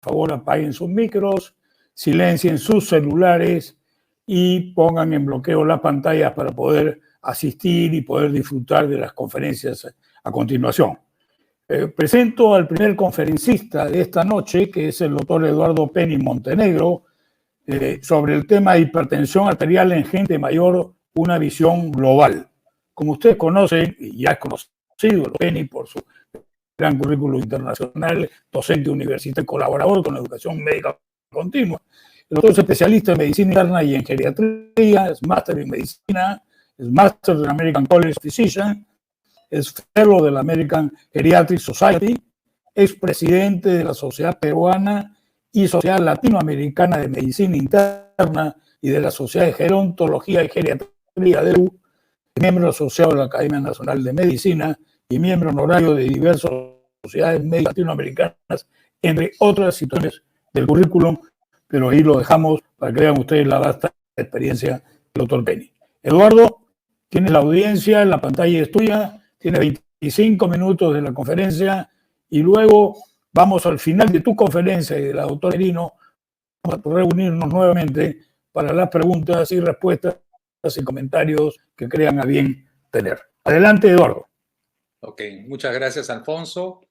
favor apaguen sus micros, silencien sus celulares y pongan en bloqueo las pantallas para poder asistir y poder disfrutar de las conferencias a continuación. Presento al primer conferencista de esta noche, que es el doctor Eduardo Penny Montenegro, sobre el tema de hipertensión arterial en gente mayor, una visión global. Como ustedes conocen, y ya es conocido Penny por su gran currículo internacional, docente universitario y colaborador con la educación médica continua. El doctor es especialista en medicina interna y en geriatría, es máster en medicina, es máster del American College of Physicians, es fellow de la American Geriatric Society, es presidente de la Sociedad Peruana y Sociedad Latinoamericana de Medicina Interna y de la Sociedad de Gerontología y Geriatría de Perú, miembro asociado de la Academia Nacional de Medicina y miembro honorario de diversas sociedades médicas latinoamericanas, entre otras situaciones del currículum, pero ahí lo dejamos para que vean ustedes la vasta experiencia del doctor Penny. Eduardo, tienes la audiencia, la pantalla es tuya. Tiene 25 minutos de la conferencia y luego vamos al final de tu conferencia y de la doctora Merino a reunirnos nuevamente para las preguntas y respuestas y comentarios que crean a bien tener. Adelante, Eduardo. Ok, muchas gracias, Alfonso.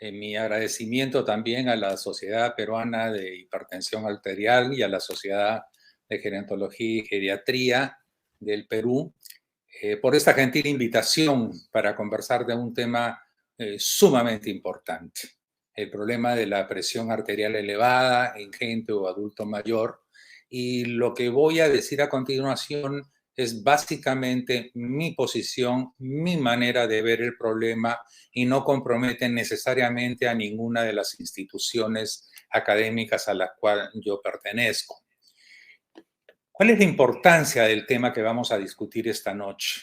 Mi agradecimiento también a la Sociedad Peruana de Hipertensión Arterial y a la Sociedad de Gerontología y Geriatría del Perú por esta gentil invitación para conversar de un tema sumamente importante, el problema de la presión arterial elevada en gente o adulto mayor. Y lo que voy a decir a continuación es básicamente mi posición, mi manera de ver el problema y no comprometen necesariamente a ninguna de las instituciones académicas a las cuales yo pertenezco. ¿Cuál es la importancia del tema que vamos a discutir esta noche?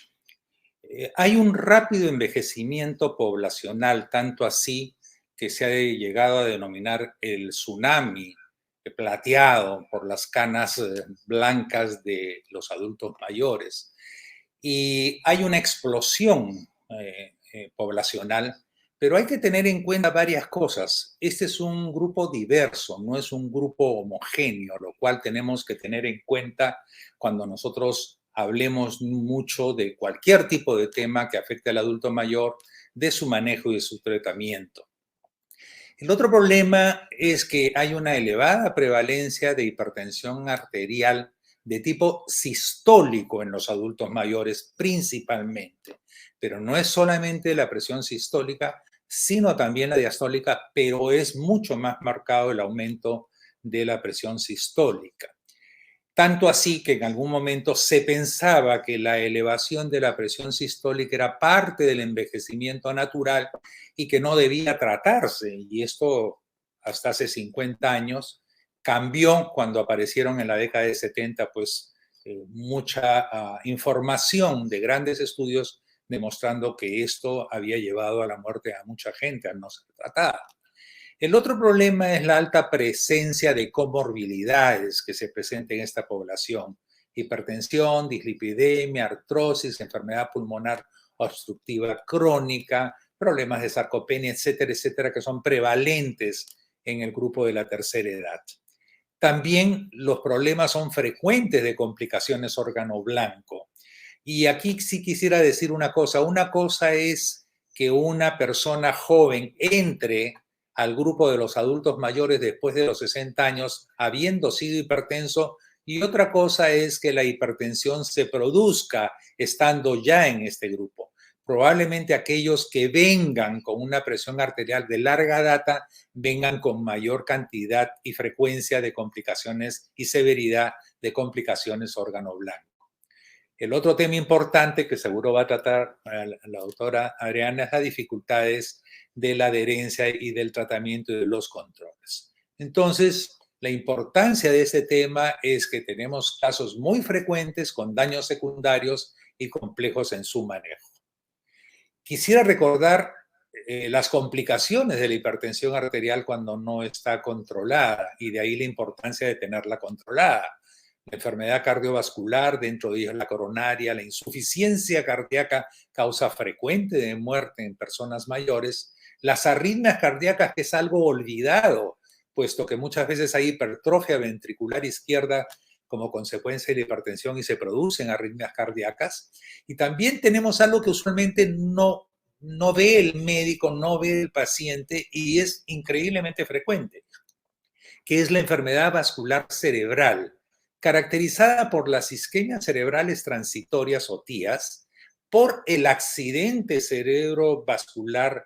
Hay un rápido envejecimiento poblacional, tanto así que se ha llegado a denominar el tsunami plateado por las canas blancas de los adultos mayores. Y hay una explosión poblacional, pero hay que tener en cuenta varias cosas. Este es un grupo diverso, no es un grupo homogéneo, lo cual tenemos que tener en cuenta cuando nosotros hablemos mucho de cualquier tipo de tema que afecte al adulto mayor, de su manejo y de su tratamiento. El otro problema es que hay una elevada prevalencia de hipertensión arterial de tipo sistólico en los adultos mayores principalmente, pero no es solamente la presión sistólica, sino también la diastólica, pero es mucho más marcado el aumento de la presión sistólica. Tanto así que en algún momento se pensaba que la elevación de la presión sistólica era parte del envejecimiento natural y que no debía tratarse. Y esto hasta hace 50 años cambió cuando aparecieron en la década de 70 pues mucha información de grandes estudios demostrando que esto había llevado a la muerte a mucha gente al no ser tratada. El otro problema es la alta presencia de comorbilidades que se presentan en esta población. Hipertensión, dislipidemia, artrosis, enfermedad pulmonar obstructiva crónica, problemas de sarcopenia, etcétera, etcétera, que son prevalentes en el grupo de la tercera edad. También los problemas son frecuentes de complicaciones órgano blanco. Y aquí sí quisiera decir una cosa. Una cosa es que una persona joven entre al grupo de los adultos mayores después de los 60 años, habiendo sido hipertenso, y otra cosa es que la hipertensión se produzca estando ya en este grupo. Probablemente aquellos que vengan con una presión arterial de larga data vengan con mayor cantidad y frecuencia de complicaciones y severidad de complicaciones órgano blanco. El otro tema importante que seguro va a tratar la doctora Adriana es las dificultades de la adherencia y del tratamiento y de los controles. Entonces, la importancia de este tema es que tenemos casos muy frecuentes con daños secundarios y complejos en su manejo. Quisiera recordar las complicaciones de la hipertensión arterial cuando no está controlada y de ahí la importancia de tenerla controlada. La enfermedad cardiovascular, dentro de ellos la coronaria, la insuficiencia cardíaca, causa frecuente de muerte en personas mayores, las arritmias cardíacas, que es algo olvidado puesto que muchas veces hay hipertrofia ventricular izquierda como consecuencia de la hipertensión y se producen arritmias cardíacas. Y también tenemos algo que usualmente no ve el médico, no ve el paciente y es increíblemente frecuente, que es la enfermedad vascular cerebral, caracterizada por las isquemias cerebrales transitorias o TIAs, por el accidente cerebrovascular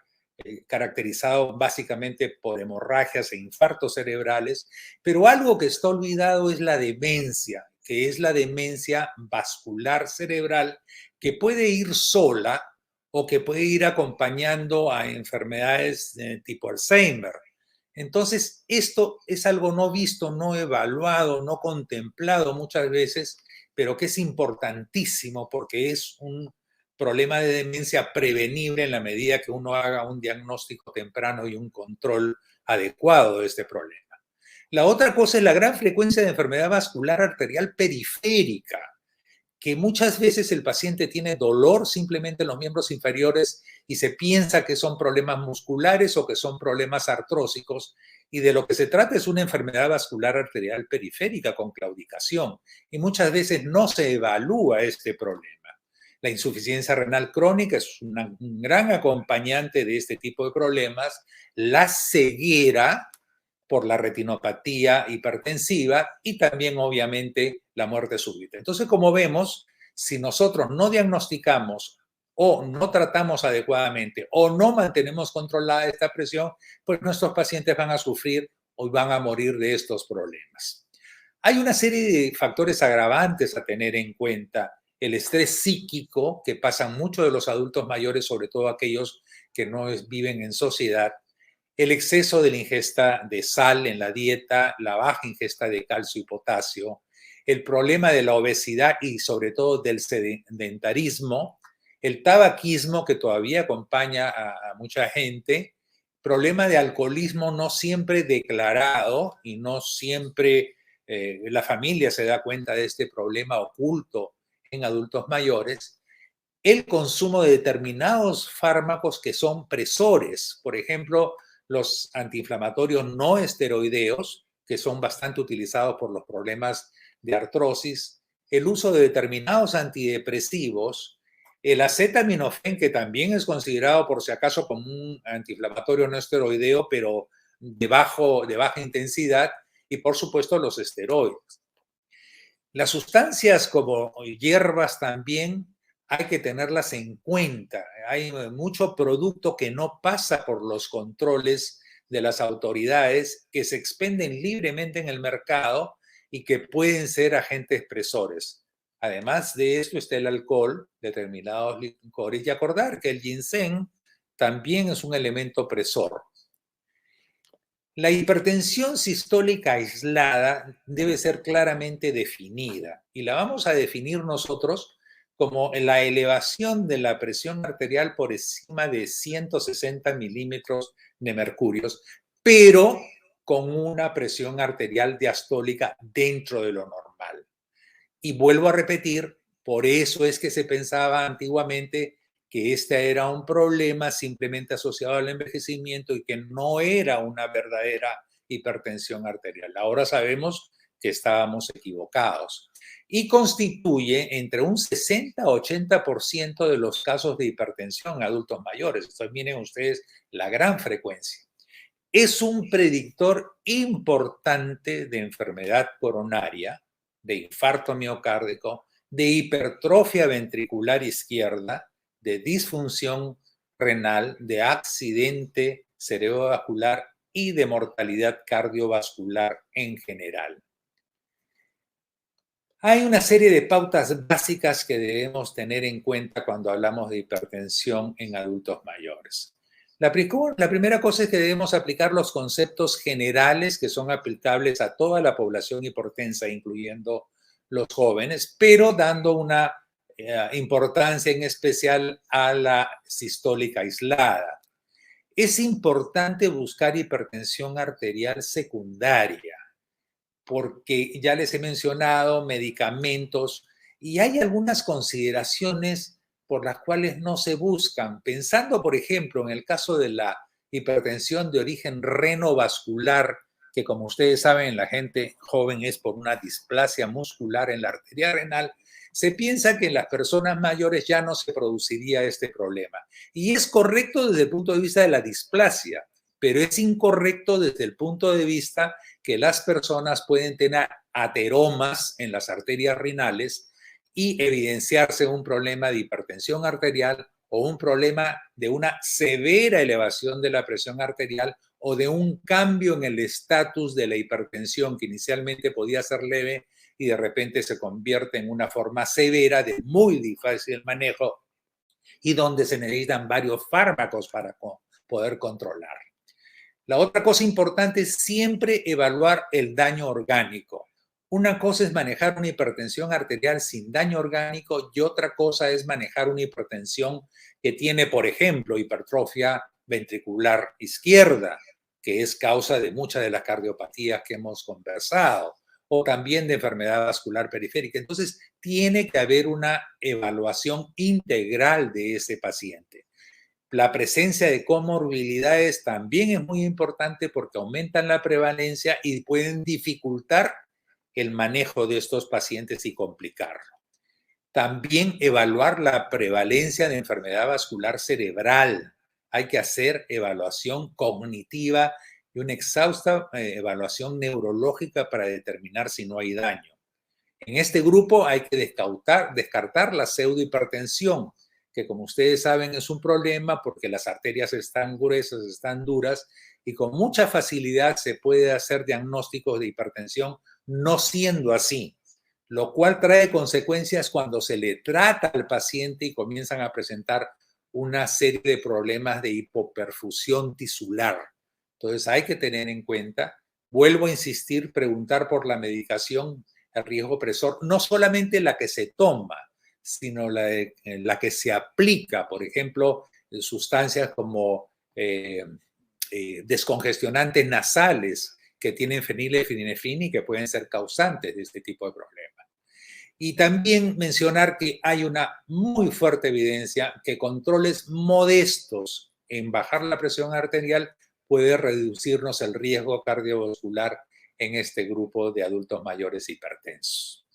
caracterizado básicamente por hemorragias e infartos cerebrales, pero algo que está olvidado es la demencia, que es la demencia vascular cerebral, que puede ir sola o que puede ir acompañando a enfermedades de tipo Alzheimer. Entonces, esto es algo no visto, no evaluado, no contemplado muchas veces, pero que es importantísimo porque es un problema de demencia prevenible en la medida que uno haga un diagnóstico temprano y un control adecuado de este problema. La otra cosa es la gran frecuencia de enfermedad vascular arterial periférica, que muchas veces el paciente tiene dolor simplemente en los miembros inferiores y se piensa que son problemas musculares o que son problemas artrósicos, y de lo que se trata es una enfermedad vascular arterial periférica con claudicación, y muchas veces no se evalúa este problema. La insuficiencia renal crónica es un gran acompañante de este tipo de problemas. La ceguera por la retinopatía hipertensiva y también, obviamente, la muerte súbita. Entonces, como vemos, si nosotros no diagnosticamos o no tratamos adecuadamente o no mantenemos controlada esta presión, pues nuestros pacientes van a sufrir o van a morir de estos problemas. Hay una serie de factores agravantes a tener en cuenta. El estrés psíquico, que pasan muchos de los adultos mayores, sobre todo aquellos que no viven en sociedad, el exceso de la ingesta de sal en la dieta, la baja ingesta de calcio y potasio, el problema de la obesidad y sobre todo del sedentarismo, el tabaquismo que todavía acompaña a mucha gente, problema de alcoholismo no siempre declarado y no siempre la familia se da cuenta de este problema oculto en adultos mayores, el consumo de determinados fármacos que son presores, por ejemplo, los antiinflamatorios no esteroideos, que son bastante utilizados por los problemas de artrosis, el uso de determinados antidepresivos, el acetaminofén, que también es considerado por si acaso como un antiinflamatorio no esteroideo, pero de baja intensidad, y por supuesto los esteroides. Las sustancias como hierbas también hay que tenerlas en cuenta. Hay mucho producto que no pasa por los controles de las autoridades, que se expenden libremente en el mercado y que pueden ser agentes presores. Además de esto está el alcohol, determinados licores, y acordar que el ginseng también es un elemento presor. La hipertensión sistólica aislada debe ser claramente definida y la vamos a definir nosotros como la elevación de la presión arterial por encima de 160 milímetros de mercurio, pero con una presión arterial diastólica dentro de lo normal. Y vuelvo a repetir, por eso es que se pensaba antiguamente que este era un problema simplemente asociado al envejecimiento y que no era una verdadera hipertensión arterial. Ahora sabemos que estábamos equivocados. Y constituye entre un 60 a 80% de los casos de hipertensión en adultos mayores. Entonces, miren ustedes la gran frecuencia. Es un predictor importante de enfermedad coronaria, de infarto miocárdico, de hipertrofia ventricular izquierda, de disfunción renal, de accidente cerebrovascular y de mortalidad cardiovascular en general. Hay una serie de pautas básicas que debemos tener en cuenta cuando hablamos de hipertensión en adultos mayores. La primera cosa es que debemos aplicar los conceptos generales que son aplicables a toda la población hipertensa, incluyendo los jóvenes, pero dando una importancia en especial a la sistólica aislada. Es importante buscar hipertensión arterial secundaria, porque ya les he mencionado medicamentos y hay algunas consideraciones por las cuales no se buscan. Pensando, por ejemplo, en el caso de la hipertensión de origen renovascular que como ustedes saben en la gente joven es por una displasia muscular en la arteria renal, se piensa que en las personas mayores ya no se produciría este problema. Y es correcto desde el punto de vista de la displasia, pero es incorrecto desde el punto de vista que las personas pueden tener ateromas en las arterias renales y evidenciarse un problema de hipertensión arterial o un problema de una severa elevación de la presión arterial o de un cambio en el estatus de la hipertensión que inicialmente podía ser leve y de repente se convierte en una forma severa de muy difícil manejo y donde se necesitan varios fármacos para poder controlar. La otra cosa importante es siempre evaluar el daño orgánico. Una cosa es manejar una hipertensión arterial sin daño orgánico y otra cosa es manejar una hipertensión que tiene, por ejemplo, hipertrofia ventricular izquierda, que es causa de muchas de las cardiopatías que hemos conversado, o también de enfermedad vascular periférica. Entonces, tiene que haber una evaluación integral de ese paciente. La presencia de comorbilidades también es muy importante porque aumentan la prevalencia y pueden dificultar el manejo de estos pacientes y complicarlo. También evaluar la prevalencia de enfermedad vascular cerebral. Hay que hacer evaluación cognitiva y una exhausta evaluación neurológica para determinar si no hay daño. En este grupo hay que descartar la pseudohipertensión, que como ustedes saben es un problema porque las arterias están gruesas, están duras y con mucha facilidad se puede hacer diagnósticos de hipertensión no siendo así, lo cual trae consecuencias cuando se le trata al paciente y comienzan a presentar una serie de problemas de hipoperfusión tisular. Entonces hay que tener en cuenta, vuelvo a insistir, preguntar por la medicación, el riesgo opresor, no solamente la que se toma, sino la que se aplica, por ejemplo, sustancias como descongestionantes nasales que tienen fenilefrinefrin y que pueden ser causantes de este tipo de problemas. Y también mencionar que hay una muy fuerte evidencia que controles modestos en bajar la presión arterial puede reducirnos el riesgo cardiovascular en este grupo de adultos mayores hipertensos.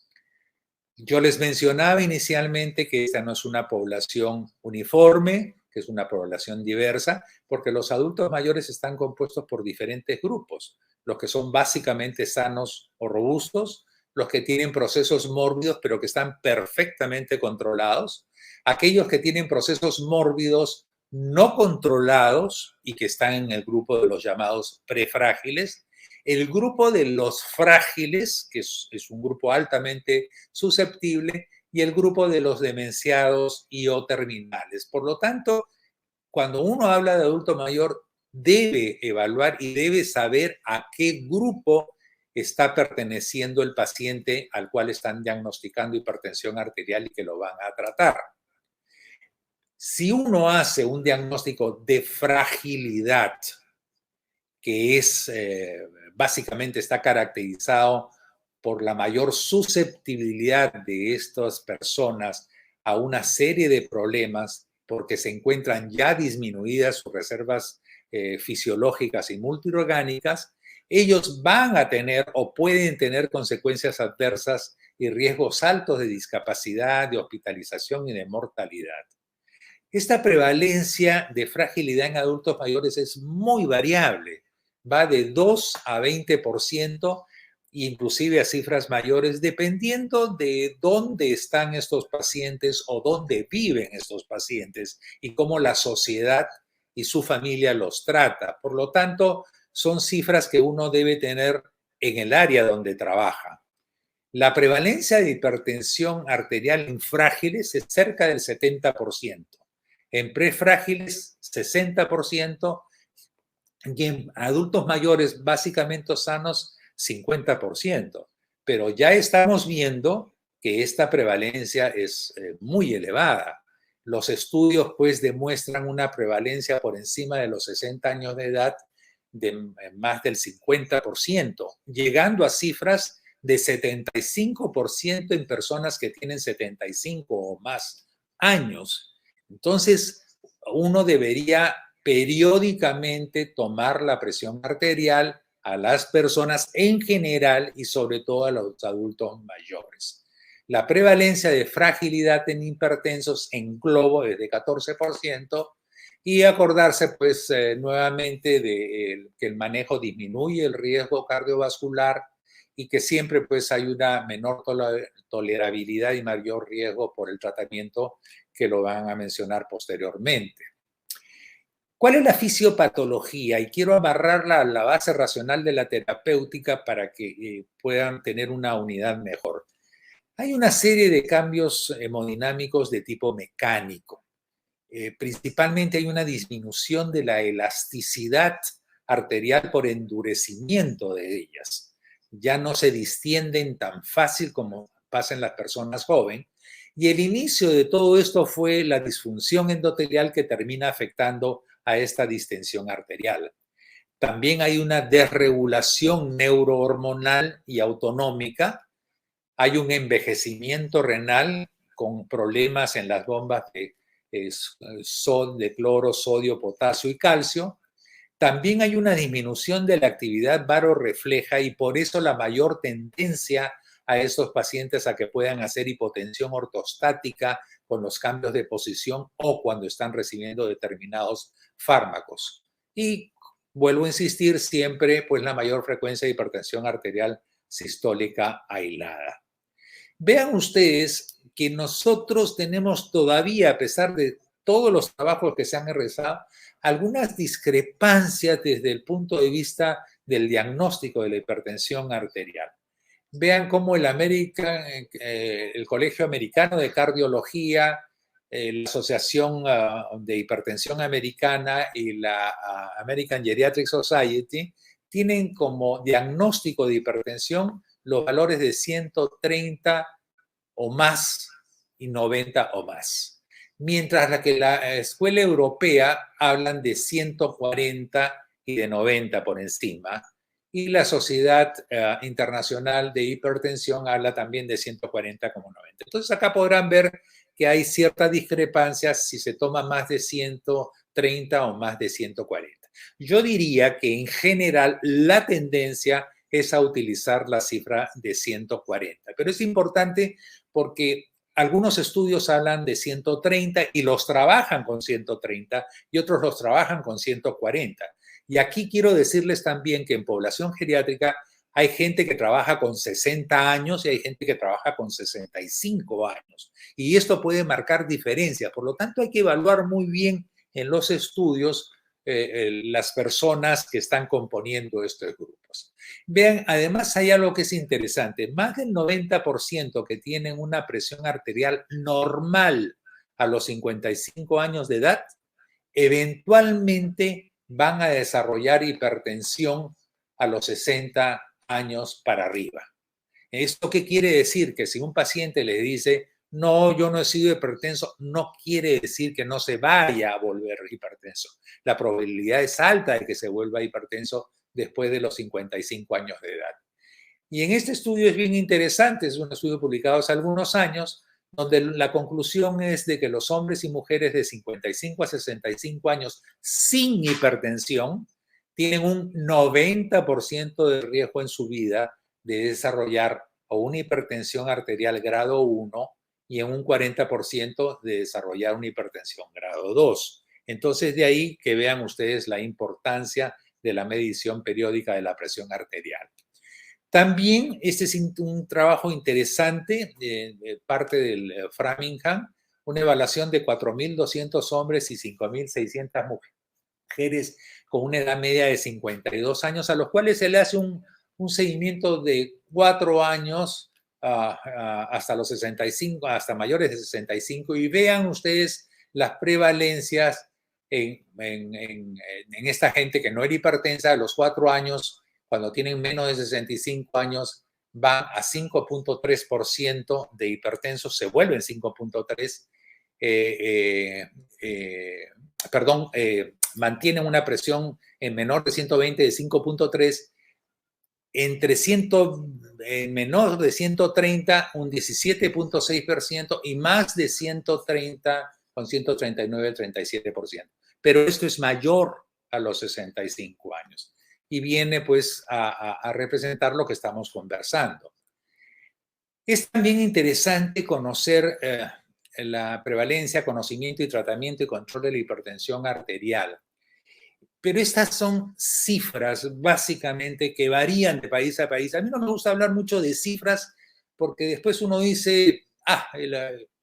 Yo les mencionaba inicialmente que esta no es una población uniforme, que es una población diversa, porque los adultos mayores están compuestos por diferentes grupos, los que son básicamente sanos o robustos, los que tienen procesos mórbidos pero que están perfectamente controlados, aquellos que tienen procesos mórbidos no controlados y que están en el grupo de los llamados prefrágiles, el grupo de los frágiles, que es un grupo altamente susceptible, y el grupo de los demenciados y o terminales. Por lo tanto, cuando uno habla de adulto mayor, debe evaluar y debe saber a qué grupo está perteneciendo el paciente al cual están diagnosticando hipertensión arterial y que lo van a tratar. Si uno hace un diagnóstico de fragilidad, que es básicamente está caracterizado por la mayor susceptibilidad de estas personas a una serie de problemas porque se encuentran ya disminuidas sus reservas fisiológicas y multiorgánicas, ellos van a tener o pueden tener consecuencias adversas y riesgos altos de discapacidad, de hospitalización y de mortalidad. Esta prevalencia de fragilidad en adultos mayores es muy variable. Va de 2 a 20%, inclusive a cifras mayores, dependiendo de dónde están estos pacientes o dónde viven estos pacientes y cómo la sociedad y su familia los trata. Por lo tanto, son cifras que uno debe tener en el área donde trabaja. La prevalencia de hipertensión arterial en frágiles es cerca del 70%. En prefrágiles, 60%, y en adultos mayores básicamente sanos, 50%. Pero ya estamos viendo que esta prevalencia es muy elevada. Los estudios pues demuestran una prevalencia por encima de los 60 años de edad de más del 50%, llegando a cifras de 75% en personas que tienen 75 o más años. Entonces, uno debería periódicamente tomar la presión arterial, a las personas en general y sobre todo a los adultos mayores. La prevalencia de fragilidad en hipertensos en globo es de 14%, y acordarse pues nuevamente de que el manejo disminuye el riesgo cardiovascular y que siempre pues hay una menor tolerabilidad y mayor riesgo por el tratamiento, que lo van a mencionar posteriormente. ¿Cuál es la fisiopatología? Y quiero amarrarla a la base racional de la terapéutica para que puedan tener una unidad mejor. Hay una serie de cambios hemodinámicos de tipo mecánico. Principalmente hay una disminución de la elasticidad arterial por endurecimiento de ellas. Ya no se distienden tan fácil como pasa en las personas jóvenes. Y el inicio de todo esto fue la disfunción endotelial que termina afectando a esta distensión arterial. También hay una desregulación neurohormonal y autonómica. Hay un envejecimiento renal con problemas en las bombas de cloro, sodio, potasio y calcio. También hay una disminución de la actividad varorrefleja y por eso la mayor tendencia a estos pacientes a que puedan hacer hipotensión ortostática con los cambios de posición o cuando están recibiendo determinados fármacos. Y vuelvo a insistir, siempre pues la mayor frecuencia de hipertensión arterial sistólica aislada. Vean ustedes que nosotros tenemos todavía, a pesar de todos los trabajos que se han realizado, algunas discrepancias desde el punto de vista del diagnóstico de la hipertensión arterial. Vean cómo el Colegio Americano de Cardiología, la Asociación de Hipertensión Americana y la American Geriatric Society tienen como diagnóstico de hipertensión los valores de 130 o más y 90 o más. Mientras que la escuela europea hablan de 140 y de 90 por encima. Y la Sociedad Internacional de Hipertensión habla también de 140 como 90. Entonces acá podrán ver que hay ciertas discrepancias si se toma más de 130 o más de 140. Yo diría que en general la tendencia es a utilizar la cifra de 140. Pero es importante porque algunos estudios hablan de 130 y los trabajan con 130 y otros los trabajan con 140. Y aquí quiero decirles también que en población geriátrica hay gente que trabaja con 60 años y hay gente que trabaja con 65 años. Y esto puede marcar diferencias. Por lo tanto, hay que evaluar muy bien en los estudios las personas que están componiendo estos grupos. Vean, además hay algo que es interesante. Más del 90% que tienen una presión arterial normal a los 55 años de edad, eventualmente van a desarrollar hipertensión a los 60 años para arriba. ¿Esto qué quiere decir? Que si un paciente le dice, no, yo no he sido hipertenso, no quiere decir que no se vaya a volver hipertenso. La probabilidad es alta de que se vuelva hipertenso después de los 55 años de edad. Y en este estudio es bien interesante, es un estudio publicado hace algunos años, donde la conclusión es de que los hombres y mujeres de 55 a 65 años sin hipertensión tienen un 90% de riesgo en su vida de desarrollar o una hipertensión arterial grado 1 y en un 40% de desarrollar una hipertensión grado 2. Entonces, de ahí que vean ustedes la importancia de la medición periódica de la presión arterial. También este es un trabajo interesante, parte del Framingham, una evaluación de 4.200 hombres y 5.600 mujeres con una edad media de 52 años, a los cuales se le hace un seguimiento de 4 años hasta los 65, hasta mayores de 65, y vean ustedes las prevalencias en esta gente que no era hipertensa a los 4 años. Cuando tienen menos de 65 años, van a 5.3% de hipertensos, se vuelven 5.3%, mantienen una presión en menor de 120 de 5.3%, en menor de 130 un 17.6% y más de 130 con 139 el 37%. Pero esto es mayor a los 65 años. y viene pues a representar lo que estamos conversando. Es también interesante conocer la prevalencia, conocimiento y tratamiento y control de la hipertensión arterial. Pero estas son cifras básicamente que varían de país a país. A mí no me gusta hablar mucho de cifras porque después uno dice,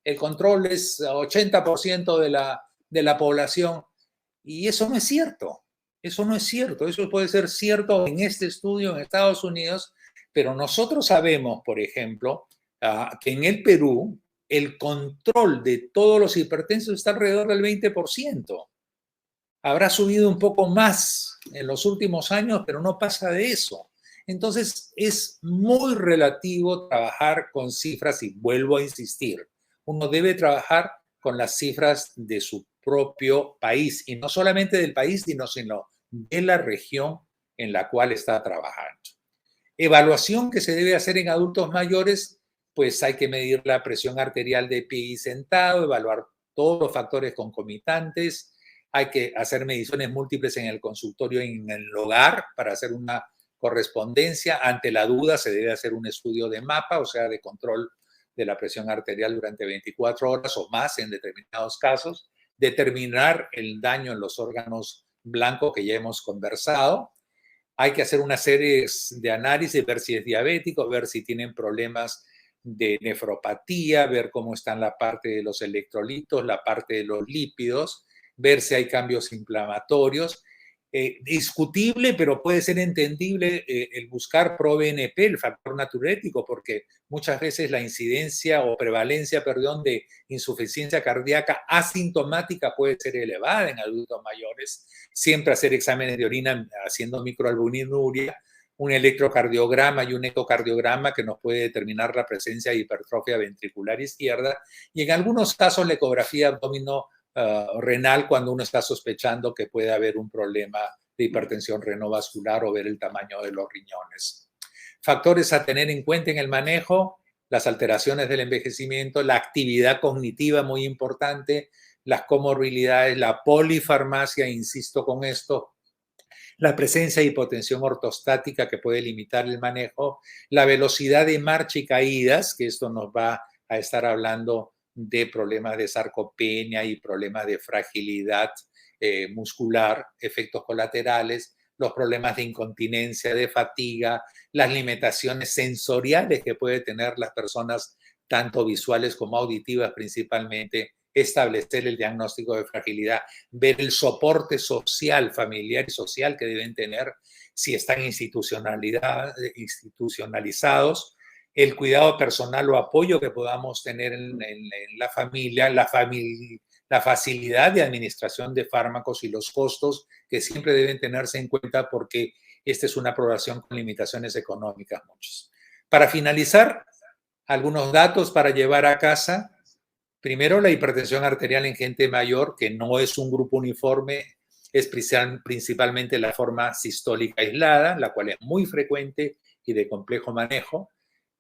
el control es 80% de la población. Y eso no es cierto. Eso no es cierto. Eso puede ser cierto en este estudio en Estados Unidos, pero nosotros sabemos, por ejemplo, que en el Perú el control de todos los hipertensos está alrededor del 20%. Habrá subido un poco más en los últimos años, pero no pasa de eso. Entonces, es muy relativo trabajar con cifras y vuelvo a insistir, uno debe trabajar con las cifras de su propio país y no solamente del país, sino de la región en la cual está trabajando. Evaluación que se debe hacer en adultos mayores, pues hay que medir la presión arterial de pie y sentado, evaluar todos los factores concomitantes. Hay que hacer mediciones múltiples en el consultorio y en el hogar para hacer una correspondencia. Ante la duda se debe hacer un estudio de mapa, o sea, de control de la presión arterial durante 24 horas o más en determinados casos. Determinar el daño en los órganos blancos que ya hemos conversado. Hay que hacer una serie de análisis, ver si es diabético, ver si tienen problemas de nefropatía, ver cómo están la parte de los electrolitos, la parte de los lípidos, ver si hay cambios inflamatorios. Discutible, pero puede ser entendible el buscar ProBNP, el factor natriurético, porque muchas veces la incidencia o prevalencia, de insuficiencia cardíaca asintomática puede ser elevada en adultos mayores. Siempre hacer exámenes de orina haciendo microalbuminuria, un electrocardiograma y un ecocardiograma que nos puede determinar la presencia de hipertrofia ventricular izquierda y en algunos casos la ecografía abdominal renal cuando uno está sospechando que puede haber un problema de hipertensión renovascular o ver el tamaño de los riñones. Factores a tener en cuenta en el manejo, las alteraciones del envejecimiento, la actividad cognitiva muy importante, las comorbilidades, la polifarmacia, insisto con esto, la presencia de hipotensión ortostática que puede limitar el manejo, la velocidad de marcha y caídas, que esto nos va a estar hablando de problemas de sarcopenia y problemas de fragilidad muscular, efectos colaterales, los problemas de incontinencia, de fatiga, las limitaciones sensoriales que pueden tener las personas, tanto visuales como auditivas principalmente, establecer el diagnóstico de fragilidad, ver el soporte social, familiar y social que deben tener si están institucionalizados, el cuidado personal o apoyo que podamos tener en la familia, la facilidad de administración de fármacos y los costos que siempre deben tenerse en cuenta porque esta es una población con limitaciones económicas muchos. Para finalizar, algunos datos para llevar a casa. Primero, la hipertensión arterial en gente mayor, que no es un grupo uniforme, es principalmente la forma sistólica aislada, la cual es muy frecuente y de complejo manejo.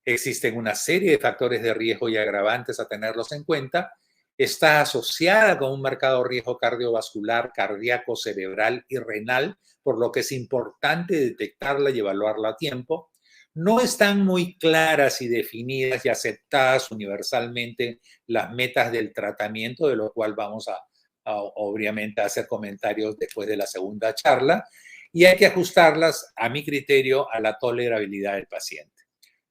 Existen una serie de factores de riesgo y agravantes a tenerlos en cuenta. Está asociada con un marcado riesgo cardiovascular, cardíaco, cerebral y renal, por lo que es importante detectarla y evaluarla a tiempo. No están muy claras y definidas y aceptadas universalmente las metas del tratamiento, de lo cual vamos a obviamente a hacer comentarios después de la segunda charla, y hay que ajustarlas, a mi criterio, a la tolerabilidad del paciente.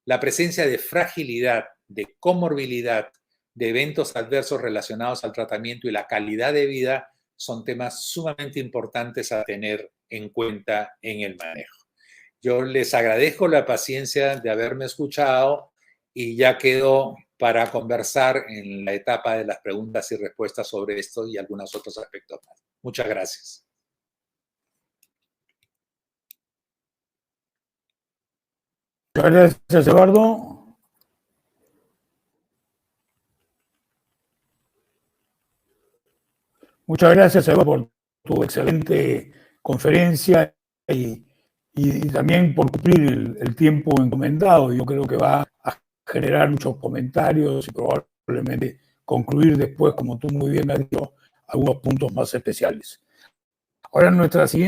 La presencia de fragilidad, de comorbilidad, de eventos adversos relacionados al tratamiento y la calidad de vida son temas sumamente importantes a tener en cuenta en el manejo. Yo les agradezco la paciencia de haberme escuchado y ya quedo para conversar en la etapa de las preguntas y respuestas sobre esto y algunos otros aspectos más. Muchas gracias. Muchas gracias, Eduardo. Muchas gracias, Eduardo, por tu excelente conferencia y también por cumplir el tiempo encomendado. Yo creo que va a generar muchos comentarios y probablemente concluir después, como tú muy bien has dicho, algunos puntos más especiales. Ahora nuestra siguiente